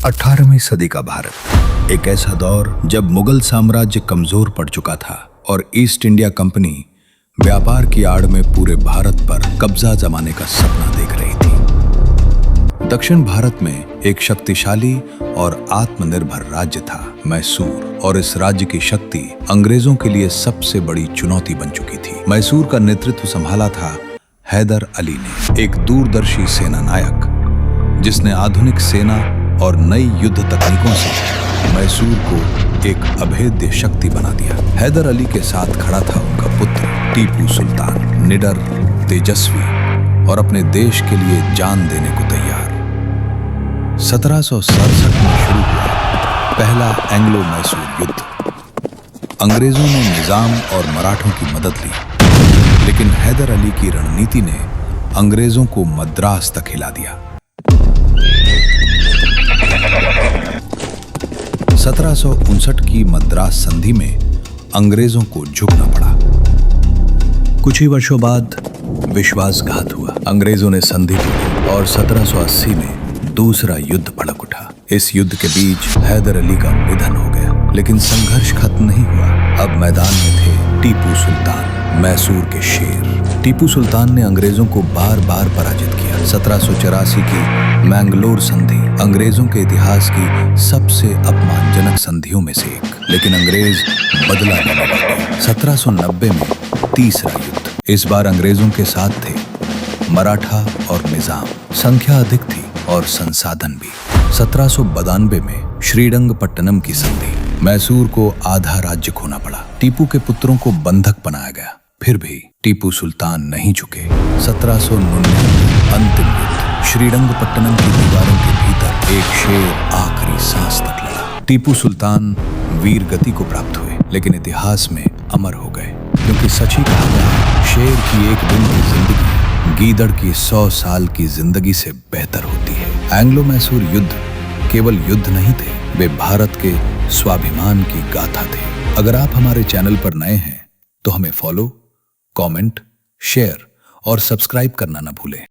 18वीं सदी का भारत एक ऐसा दौर जब मुगल साम्राज्य कमजोर पड़ चुका था और ईस्ट इंडिया कंपनी व्यापार की आड़ में पूरे भारत पर कब्जा जमाने का सपना देख रही थी। दक्षिण भारत में एक शक्तिशाली और आत्मनिर्भर राज्य था मैसूर, और इस राज्य की शक्ति अंग्रेजों के लिए सबसे बड़ी चुनौती बन चुकी थी। मैसूर का नेतृत्व संभाला था हैदर अली ने, एक दूरदर्शी सेना नायक जिसने आधुनिक सेना और नई युद्ध तकनीकों से मैसूर को एक अभेद्य शक्ति बना दिया। हैदर अली के साथ खड़ा था उनका पुत्र टीपू सुल्तान, निडर, तेजस्वी और अपने देश के लिए जान देने को तैयार। 1767 में शुरू हुआ पहला एंग्लो मैसूर युद्ध। अंग्रेजों ने निजाम और मराठों की मदद ली, लेकिन हैदर अली की रणनीति ने अंग्रेजों को मद्रास तक हिला दिया। 1759 की मद्रास संधि में अंग्रेजों को झुकना पड़ा। कुछ ही वर्षों बाद विश्वासघात हुआ, अंग्रेजों ने संधि तोड़ी और 1780 में दूसरा युद्ध भड़क उठा। इस युद्ध के बीच हैदर अली का निधन हो गया, लेकिन संघर्ष खत्म नहीं हुआ। अब मैदान में थे टीपू सुल्तान, मैसूर के शेर। टीपू सुल्तान ने अंग्रेजों को बार बार पराजित किया। 1784 की मैंगलोर संधि अंग्रेजों के इतिहास की सबसे अपमानजनक संधियों में से एक, लेकिन अंग्रेज बदला लेने लगे। 1790 में तीसरा युद्ध, इस बार अंग्रेजों के साथ थे मराठा और निजाम। संख्या अधिक थी और संसाधन भी। 1792 में श्रीरंगपट्टनम की संधि, मैसूर को आधा राज्य खोना पड़ा। टीपू के पुत्रों को बंधक बनाया गया, फिर भी टीपू सुल्तान नहीं झुके। 1799 अंतिम युद्ध, श्रीरंगपट्टनम की दीवारों के भीतर एक शेर आखिरी सांस तक लड़ा। टीपू सुल्तान वीर गति को प्राप्त हुए, लेकिन इतिहास में अमर हो गए, क्योंकि सच ही कहा गया, शेर की एक दिन की जिंदगी गीदड़ की 100 साल की जिंदगी से बेहतर होती है। एंग्लो मैसूर युद्ध केवल युद्ध नहीं थे, वे भारत के स्वाभिमान की गाथा थे। अगर आप हमारे चैनल पर नए हैं तो हमें फॉलो, कमेंट, शेयर और सब्सक्राइब करना न भूलें।